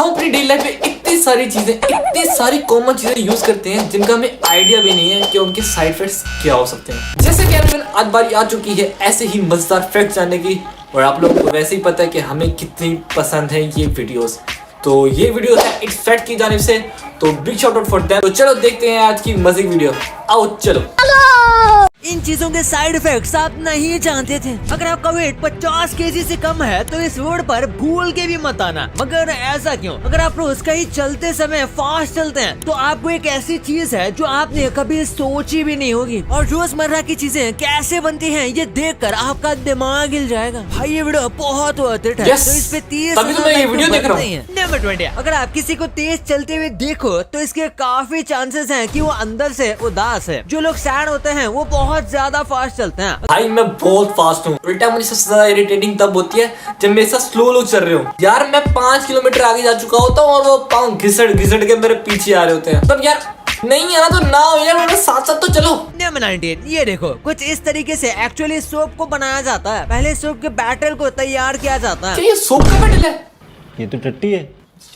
हम अपनी daily life में इतनी सारी चीजें, इतनी सारी कॉमन चीजें यूज करते हैं जिनका हमें आइडिया भी नहीं है कि उनके साइड इफेक्ट्स क्या हो सकते हैं। जैसे कि आज बारी आ चुकी है ऐसे ही मजेदार फैक्ट जानने की, और आप लोगों को वैसे ही पता है कि हमें कितनी पसंद है ये वीडियोस। तो ये वीडियो है इट्स फैक्ट की जानिब से, तो big shout out for them. तो चलो देखते हैं आज की मजे की वीडियो, आओ चलो। इन चीजों के साइड इफेक्ट्स आप नहीं जानते थे। अगर आपका वेट 50 केजी से कम है तो इस रोड पर भूल के भी मत आना। मगर ऐसा क्यों? अगर आप रोज कहीं चलते समय फास्ट चलते हैं तो आपको एक ऐसी चीज है जो आपने कभी सोची भी नहीं होगी। और रोजमर्रा की चीजें कैसे बनती हैं ये देखकर आपका दिमाग हिल जाएगा। भाई ये वीडियो बहुत वर्थ इट है। Yes. तो इस पे 30 तभी तो मैं ये वीडियो देख रहा हूं। नंबर 20, अगर आप किसी को तेज चलते हुए देखो तो इसके काफी चांसेस हैं कि वो अंदर से उदास है। जो लोग सैड होते हैं वो बहुत ज्यादा फास्ट चलते हैं। भाई मैं बहुत फास्ट हूँ। उल्टा मुझे सबसे ज्यादा इरिटेटिंग तब होती है जब मेरे साथ स्लो लोग चल रहे हो। यार मैं 5 किलोमीटर आगे जा चुका होता हूँ और वो पाँव घिसड़ घिसड़ के मेरे पीछे आ रहे होते हैं। तब यार नहीं है ना तो ना हो यार, मेरे साथ साथ तो चलो। नंबर 19, ये देखो कुछ इस तरीके से एक्चुअली सोप को बनाया जाता है। पहले सोप के बैटल को तैयार किया जाता है। क्या ये सोप का बैटल है? ये तो टट्टी है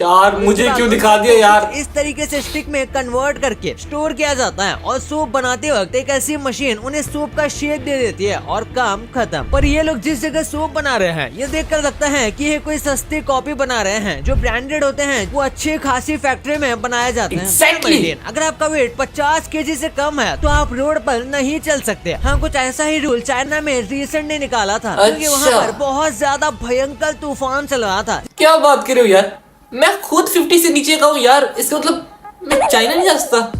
यार मुझे क्यों दिखा दिया यार। इस तरीके से स्टिक में कन्वर्ट करके स्टोर किया जाता है और सोप बनाते वक्त एक ऐसी मशीन उन्हें सोप का शेप दे देती है और काम खत्म। पर ये लोग जिस जगह सोप बना रहे हैं ये देखकर लगता है कि ये कोई सस्ती कॉपी बना रहे हैं। जो ब्रांडेड होते हैं वो अच्छी खासी फैक्ट्री में बनाए जाते हैं। Exactly. अगर आपका वेट 50 केजी से कम है तो आप रोड पर नहीं चल सकते। हाँ, कुछ ऐसा ही रूल चाइना में रिसेंट ने निकाला था क्योंकि वहाँ पर बहुत ज्यादा भयंकर तूफान चल रहा था। क्या बात कर रहे हो यार, मैं खुद 50 से नीचे का हूँ यार। इसका मतलब मैं चाइना नहीं जा सकता।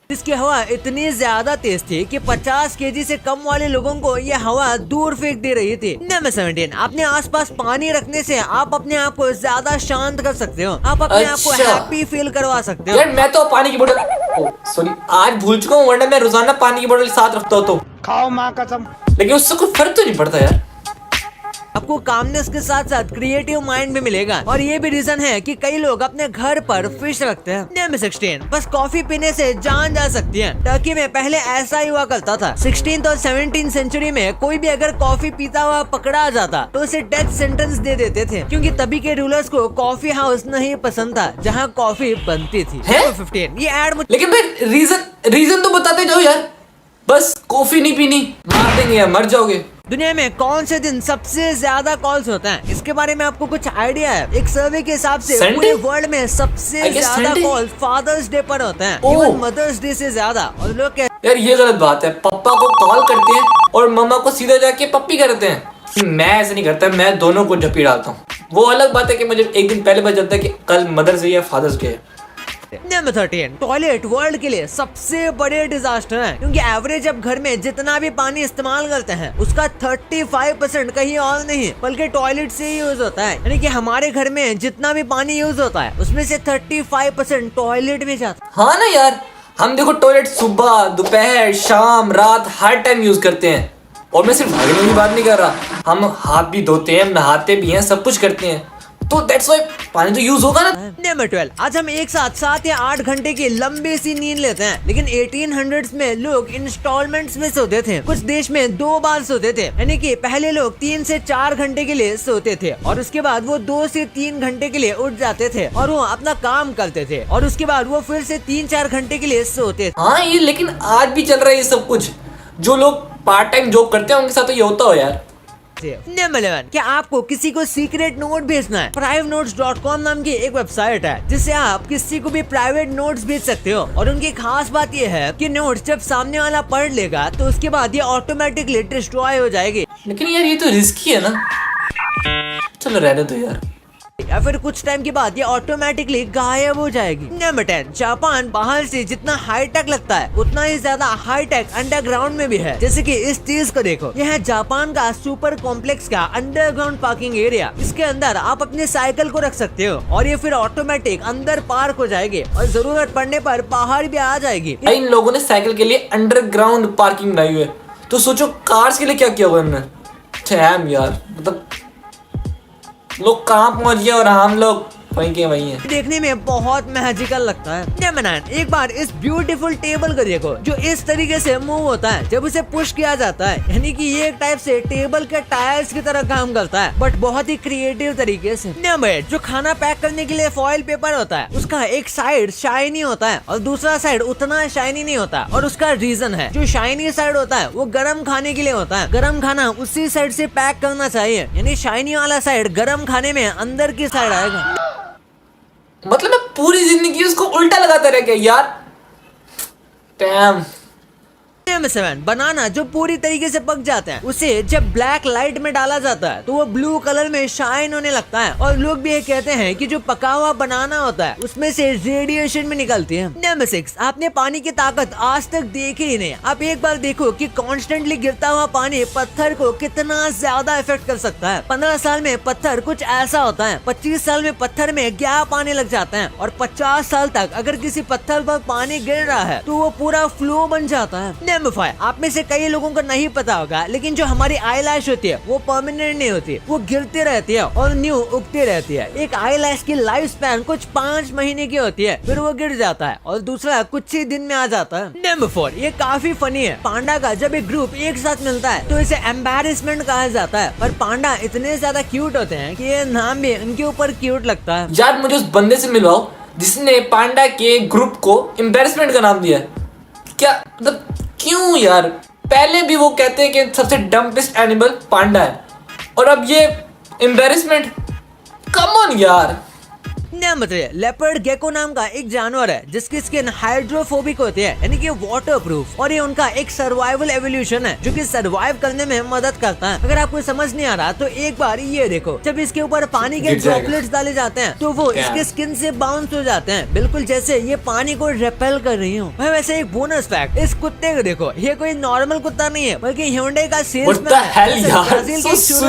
इसकी हवा इतनी ज्यादा तेज थी कि 50 केजी से कम वाले लोगों को ये हवा दूर फेंक दे रही थी। नंबर 17, अपने आसपास पानी रखने से आप अपने आप को ज्यादा शांत कर सकते हो। आप अपने आप को हैप्पी फील करवा सकते हो। यार मैं तो पानी की बोतल सॉरी आज भूल चुका हूँ, वरना मैं रोजाना पानी की बोतल साथ रखता हूँ। तो खाओ माँ कसम। लेकिन उससे कोई फर्क तो नहीं पड़ता यार। आपको कामनेस के साथ साथ क्रिएटिव माइंड भी मिलेगा। और ये भी रीजन है कि कई लोग अपने घर पर फिश रखते हैं। नंबर 16, बस कॉफी पीने से जान जा सकती है। टर्की में पहले ऐसा ही हुआ करता था। 16th और 17th सेंचुरी में कोई भी अगर कॉफी पीता हुआ पकड़ा जाता तो उसे डेथ सेंटेंस दे देते थे, क्योंकि तभी के रूलर्स को कॉफी हाउस नहीं पसंद था जहाँ कॉफी बनती थी। नंबर 15, ये एड लेकिन भाई रीजन तो बताते जाओ यार। बस कॉफी नहीं पीनी, मार देंगे यार, मर जाओगे। दुनिया में कौन से दिन सबसे ज्यादा कॉल्स होते हैं इसके बारे में आपको कुछ आइडिया है? एक सर्वे के हिसाब से पूरे वर्ल्ड में सबसे ज्यादा कॉल फादर्स डे पर होते हैं, इवन मदर्स डे से ज्यादा। और लोग यार ये गलत बात है। पापा को कॉल करते हैं और मम्मा को सीधा जाके पप्पी करते हैं। मैं ऐसे नहीं करता, मैं दोनों को झपी डालता हूँ। वो अलग बात है कि मुझे एक दिन पहले पता चलता है कि कल मदर्स डे या फादर्स डे है। नंबर 13, टॉयलेट वर्ल्ड के लिए सबसे बड़े डिजास्टर है, क्योंकि एवरेज अब घर में जितना भी पानी इस्तेमाल करते हैं उसका 35% कहीं और नहीं बल्कि टॉयलेट से ही यूज होता है। यानी कि हमारे घर में जितना भी पानी यूज होता है उसमें से 35% टॉयलेट में जाता है। हाँ ना यार, हम देखो टॉयलेट सुबह दोपहर शाम रात हर टाइम यूज करते हैं। और मैं सिर्फ भागने की बात नहीं कर रहा, हम हाथ भी धोते हैं, नहाते भी हैं, सब कुछ करते हैं। तो दैट्स व्हाई पानी तो यूज होगा ना। नंबर 12, आज हम एक साथ 7 या 8 घंटे की लंबी सी नींद लेते हैं, लेकिन 1800s में लोग इंस्टॉलमेंट्स में सोते थे। कुछ देश में 2 बार सोते थे, यानी कि पहले लोग 3 से 4 घंटे के लिए सोते थे और उसके बाद वो 2 से 3 घंटे के लिए उठ जाते थे और वो अपना काम करते थे और उसके बाद वो फिर से 3-4 घंटे के लिए सोते थे। हाँ ये लेकिन आज भी चल रहा है ये सब कुछ। जो लोग पार्ट टाइम जॉब करते हैं उनके साथ तो ये होता हो यार। नंबर 11, क्या आपको किसी को सीक्रेट नोट भेजना है? PriveNotes.com नाम की एक वेबसाइट है जिससे आप किसी को भी प्राइवेट नोट्स भेज सकते हो। और उनकी खास बात यह है कि नोट्स जब सामने वाला पढ़ लेगा तो उसके बाद ये ऑटोमेटिकली डिस्ट्रॉय हो जाएगी। लेकिन यार ये तो रिस्की है ना, चलो रहने दो यार। या फिर कुछ टाइम के बाद ये ऑटोमेटिकली गायब हो जाएगी। नंबर 10, जापान बाहर से जितना हाईटेक लगता है उतना ही ज्यादा हाईटेक अंडरग्राउंड में भी है। जैसे कि इस चीज को देखो, यह है जापान का सुपर कॉम्प्लेक्स का अंडरग्राउंड पार्किंग एरिया। इसके अंदर आप अपने साइकिल को रख सकते हो और ये फिर ऑटोमेटिक अंदर पार्क हो जाएगी और जरूरत पड़ने पर बाहर भी आ जाएगी। इन लोगों ने साइकिल के लिए अंडरग्राउंड पार्किंग बनाई हुई है, तो सोचो कार्स के लिए क्या किया हुआ इन्होंने। यार मतलब लोग कहाँ पहुंच गए और हम लोग वहीं के वहीं है। देखने में बहुत मैजिकल लगता है। नेमनान, एक बार इस ब्यूटीफुल टेबल को देखो जो इस तरीके से मूव होता है जब उसे पुश किया जाता है, यानी कि ये एक टाइप से टेबल के टायर्स की तरह काम करता है, बट बहुत ही क्रिएटिव तरीके से। नंबर 8, जो खाना पैक करने के लिए फॉइल पेपर होता है उसका एक साइड शाइनी होता है और दूसरा साइड उतना शाइनी नहीं होता, और उसका रीजन है जो शाइनी साइड होता है वो गरम खाने के लिए होता है। गरम खाना उसी साइड से पैक करना चाहिए, यानी शाइनी वाला साइड गरम खाने में अंदर की साइड आएगा। मतलब मैं पूरी जिंदगी उसको उल्टा लगाता रह गया यार। डैम। नंबर 7, बनाना जो पूरी तरीके से पक जाता है उसे जब ब्लैक लाइट में डाला जाता है तो वो ब्लू कलर में शाइन होने लगता है, और लोग भी ये कहते हैं कि जो पका हुआ बनाना होता है उसमें से रेडिएशन भी निकलती है। नंबर 6, आपने पानी की ताकत आज तक देखी ही नहीं। आप एक बार देखो कि कॉन्स्टेंटली गिरता हुआ पानी पत्थर को कितना ज्यादा इफेक्ट कर सकता है। 15 साल में पत्थर कुछ ऐसा होता है, 25 साल में पत्थर में गैप आने लग जाता है, और 50 साल तक अगर किसी पत्थर पर पानी गिर रहा है तो वो पूरा फ्लो बन जाता है। नंबर 5, आप में से कई लोगों को नहीं पता होगा लेकिन जो हमारी आईलैश होती है वो परमानेंट नहीं होती, वो गिरती रहती है और न्यू उगती रहती है। एक आईलैश की लाइफ स्पैन कुछ 5 महीने की होती है, फिर वो गिर जाता है, और दूसरा कुछ ही दिन में आ जाता है। नंबर 4, ये काफी फनी है। पांडा का जब एक ग्रुप एक साथ मिलता है तो इसे एम्बैरेसमेंट कहा जाता है, पर पांडा इतने ज्यादा क्यूट होते हैं कि ये नाम भी उनके ऊपर क्यूट लगता है। यार मुझे उस बंदे से मिलवाओ जिसने पांडा के ग्रुप को एम्बैरेसमेंट का नाम दिया है। क्या मतलब क्यों यार? पहले भी वो कहते हैं कि सबसे डम्पेस्ट एनिमल पांडा है, और अब ये एम्बैरेसमेंट। कम ऑन यार। नंबर 3, लेपर्ड गेको नाम का एक जानवर है जिसकी स्किन हाइड्रोफोबिक होती है, यानी कि वाटर प्रूफ, और ये उनका एक सर्वाइवल एवोल्यूशन है जो कि सर्वाइव करने में मदद करता है। अगर आपको समझ नहीं आ रहा तो एक बार ये देखो, जब इसके ऊपर पानी के ड्रॉपलेट्स डाले जाते हैं तो वो इसके स्किन से बाउंस हो जाते हैं, बिल्कुल जैसे ये पानी को रेपेल कर रही हो। वैसे एक बोनस फैक्ट, इस कुत्ते को देखो, ये कोई नॉर्मल कुत्ता नहीं है बल्कि ह्यूंडई का सेल्समैन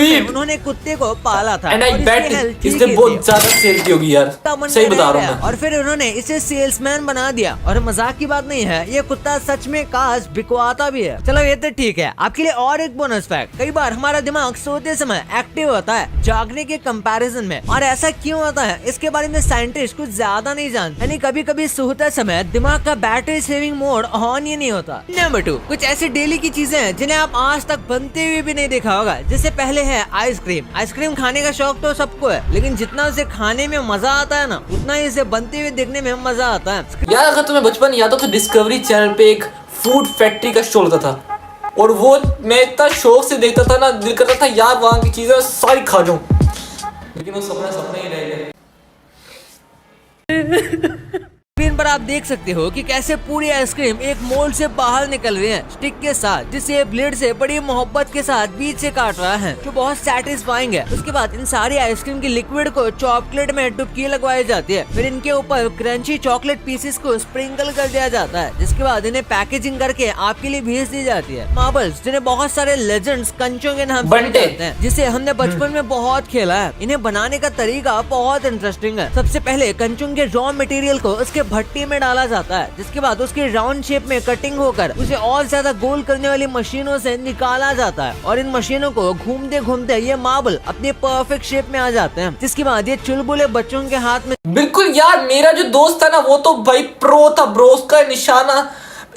है। उन्होंने कुत्ते को पाला था, इसने बहुत ज्यादा सेल की होगी यार, सही बता रहा हूँ। और फिर उन्होंने इसे सेल्समैन बना दिया, और मजाक की बात नहीं है, ये कुत्ता सच में काश बिकवाता भी है। चलो ये तो ठीक है। आपके लिए और एक बोनस फैक्ट, कई बार हमारा दिमाग सोते समय एक्टिव होता है जागने के कंपैरिजन में, और ऐसा क्यों होता है इसके बारे में साइंटिस्ट कुछ ज्यादा नहीं जानते, यानी कभी कभी सोते समय दिमाग का बैटरी सेविंग मोड ऑन ही नहीं होता। नंबर 2, कुछ ऐसी डेली की चीजें हैं जिन्हें आप आज तक बनते हुए भी नहीं देखा होगा। जैसे पहले है आइसक्रीम। आइसक्रीम खाने का शौक तो सबको है, लेकिन जितना उसे खाने में मजा आता है ना, उतना ही इसे बनते हुए देखने में मजा आता है। यार अगर तुम्हें बचपन याद हो तो डिस्कवरी चैनल पे एक फूड फैक्ट्री का शो होता था, और वो मैं इतना शौक से देखता था ना, दिल करता था यार वहाँ की चीजें सारी खा जाऊं, लेकिन वो सपना ही रह गया। स्क्रीन पर आप देख सकते हो कि कैसे पूरी आइसक्रीम एक मोल्ड से बाहर निकल रही है स्टिक के साथ, जिसे ब्लेड से बड़ी मोहब्बत के साथ बीच से काट रहा है, जो बहुत सेटिस्फाइंग है। उसके बाद इन सारी आइसक्रीम की लिक्विड को चॉकलेट में डुबकी लगवाई जाती है, फिर इनके ऊपर क्रंची चॉकलेट पीसेस को स्प्रिंकल कर दिया जाता है, जिसके बाद इन्हें पैकेजिंग करके आपके लिए भेज दी जाती है। मार्बल्स, जिन्हें बहुत सारे लेजेंड्स कंचों के नाम से जानते हैं, जिसे हमने बचपन में बहुत खेला है। इन्हें बनाने का तरीका बहुत इंटरेस्टिंग है। सबसे पहले कंचों के रॉ मटेरियल को उसके भट्टी में डाला जाता है, जिसके बाद उसकी राउंड शेप में कटिंग होकर उसे और ज्यादा गोल करने वाली मशीनों से निकाला जाता है, और इन मशीनों को घूमते घूमते ये मार्बल अपने परफेक्ट शेप में आ जाते हैं, जिसके बाद ये चुलबुले बच्चों के हाथ में। बिल्कुल यार, मेरा जो दोस्त था ना वो तो भाई प्रो था ब्रो, उसका निशाना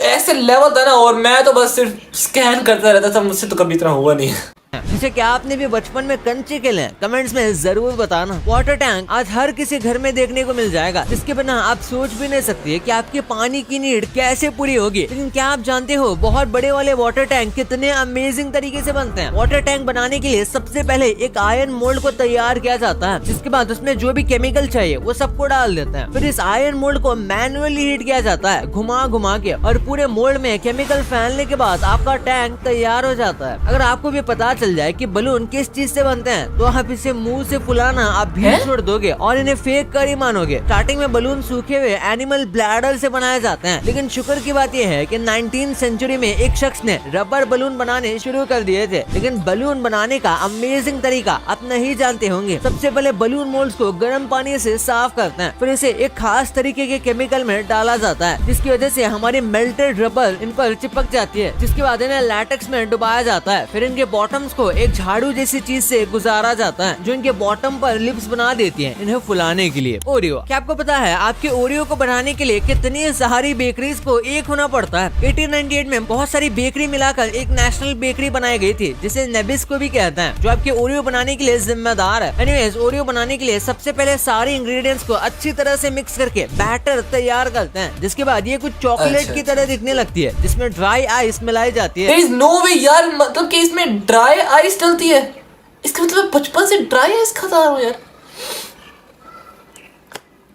ऐसे लेवल था ना, और मैं तो बस सिर्फ स्कैन करता रहता था, मुझसे तो कभी इतना हुआ नहीं। जैसे क्या आपने भी बचपन में कंचे खेले हैं? कमेंट्स में जरूर बताना। वाटर टैंक आज हर किसी घर में देखने को मिल जाएगा, जिसके बिना आप सोच भी नहीं सकती कि आपकी पानी की नीड कैसे पूरी होगी। लेकिन क्या आप जानते हो बहुत बड़े वाले वाटर टैंक कितने अमेजिंग तरीके से बनते हैं? वाटर टैंक बनाने के लिए सबसे पहले एक आयरन मोल्ड को तैयार किया जाता है, जिसके बाद उसमें जो भी केमिकल चाहिए वो सबको डाल देते हैं। फिर इस आयरन मोल्ड को मैनुअली हीट किया जाता है घुमा घुमा के, और पूरे मोल्ड में केमिकल फैलने के बाद आपका टैंक तैयार हो जाता है। अगर आपको भी पता चल जाए कि बलून किस चीज से बनते हैं तो आप इसे मुंह से फुलाना आप भी छोड़ दोगे और इन्हें फेक कर ही मानोगे। स्टार्टिंग में बलून सूखे हुए एनिमल ब्लैडर से बनाए जाते हैं, लेकिन शुक्र की बात यह है कि 19th सेंचुरी में एक शख्स ने रबर बलून बनाने शुरू कर दिए थे। लेकिन बलून बनाने का अमेजिंग तरीका आप नहीं जानते होंगे। सबसे पहले बलून मोल्ड्स को गर्म पानी से साफ करते हैं, फिर इसे एक खास तरीके के केमिकल में डाला जाता है, जिसकी वजह से हमारी मेल्टेड रबर इन पर चिपक जाती है, जिसके बाद इन्हें लैटेक्स में डुबाया जाता है। फिर इनके बॉटम्स को एक झाड़ू जैसी चीज से गुजारा जाता है जो इनके बॉटम पर लिप्स बना देती है इन्हें फुलाने के लिए। ओरियो, क्या आपको पता है आपके ओरियो को बनाने के लिए कितनी सारी बेकरीज को एक होना पड़ता है? 1898 में बहुत सारी बेकरी मिलाकर एक नेशनल बेकरी बनाई गई थी जिसे नेबिस्को भी कहते हैं, जो आपके ओरियो बनाने के लिए जिम्मेदार है। एनीवेज, ओरियो बनाने के लिए सबसे पहले सारे इंग्रेडिएंट्स को अच्छी तरह से मिक्स करके बैटर तैयार करते हैं, जिसके बाद ये कुछ चॉकलेट की तरह दिखने लगती है जिसमें ड्राई आइस मिलाई जाती है। There is no way यार, मतलब कि इसमें ड्राई आइस डलती है? इसका मतलब बचपन से ड्राई आइस खाता रहा हूँ यार।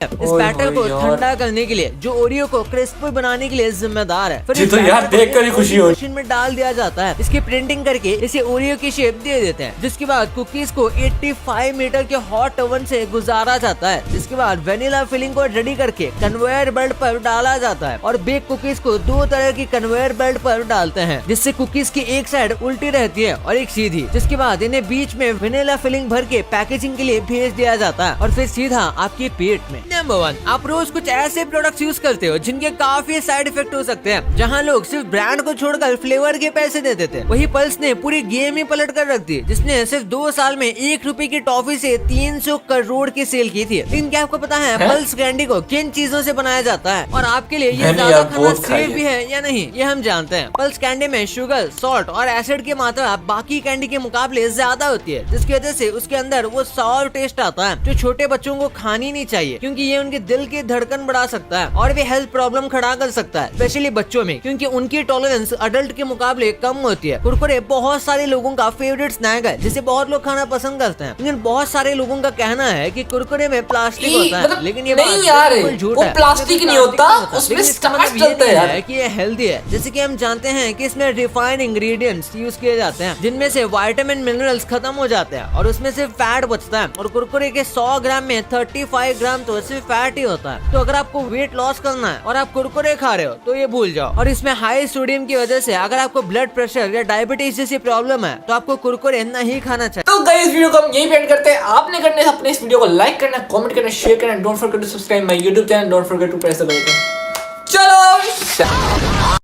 इस बैटर को ठंडा करने के लिए जो ओरियो को क्रिस्पी बनाने के लिए जिम्मेदार है, फिर ये तो यार देखकर ही खुशी हो रही है। मशीन में डाल दिया जाता है। इसकी प्रिंटिंग करके इसे ओरियो की शेप दे देते हैं, जिसके बाद कुकीज को 85 मीटर के हॉट ओवन से गुजारा जाता है, जिसके बाद वेनिला फिलिंग को रेडी करके कन्वेयर बेल्ट पर डाला जाता है और बेक कुकीज को 2 तरह की कन्वेयर बेल्ट पर डालते हैं, जिससे कुकीज की एक साइड उल्टी रहती है और एक सीधी, जिसके बाद इन्हें बीच में वेनिला फिलिंग भर के पैकेजिंग के लिए भेज दिया जाता है और फिर सीधा आपके पेट में। नंबर 1, आप रोज कुछ ऐसे प्रोडक्ट्स यूज करते हो जिनके काफी साइड इफेक्ट हो सकते हैं। जहां लोग सिर्फ ब्रांड को छोड़कर फ्लेवर के पैसे देते थे, वही पल्स ने पूरी गेम ही पलट कर रख दी, जिसने सिर्फ 2 साल में 1 रुपए की टॉफी से 300 करोड़ की सेल की थी। लेकिन क्या आपको पता है पल्स कैंडी को किन चीजों से बनाया जाता है और आपके लिए ये ज्यादा खाना सेफ भी है या नहीं, ये हम जानते हैं। पल्स कैंडी में शुगर, सॉल्ट और एसिड की मात्रा बाकी कैंडी के मुकाबले ज्यादा होती है, जिसकी वजह से उसके अंदर वो सॉर टेस्ट आता है जो छोटे बच्चों को खानी नहीं चाहिए, क्योंकि ये उनके दिल की धड़कन बढ़ा सकता है और भी हेल्थ प्रॉब्लम खड़ा कर सकता है, स्पेशली बच्चों में, क्योंकि उनकी टॉलरेंस अडल्ट के मुकाबले कम होती है। कुरकुरे बहुत सारे लोगों का फेवरेट स्नैक है जिसे बहुत लोग खाना पसंद करते हैं, लेकिन बहुत सारे लोगों का कहना है कि कुरकुरे में प्लास्टिक होता है, मतलब लेकिन ये नहीं यार, झूठ वो है। प्लास्टिक नहीं होता, उसमें स्टार्च डलता है यार। कि ये हेल्दी है, जैसे कि हम जानते हैं कि इसमें रिफाइंड इंग्रेडिएंट्स यूज किए जाते हैं जिनमें से विटामिन मिनरल्स खत्म हो जाते हैं और उसमें सिर्फ फैट बचता है, और कुरकुरे के 100 ग्राम में 35 ग्राम तो सिर्फ फैट ही होता है। तो अगर आपको वेट लॉस करना है और आप कुरकुरे खा रहे हो तो ये भूल जाओ। और इसमें हाई सोडियम की वजह से अगर आपको ब्लड प्रेशर या डायबिटीज जैसी प्रॉब्लम है तो आपको कुरकुरे नहीं खाना चाहिए। तो गाइस, वीडियो को हम यही एंड करते हैं। आपने करना है अपने इस वीडियो को लाइक करना, कमेंट करना, शेयर करना, don't forget to subscribe my YouTube channel, don't forget to press the bell icon. चलो।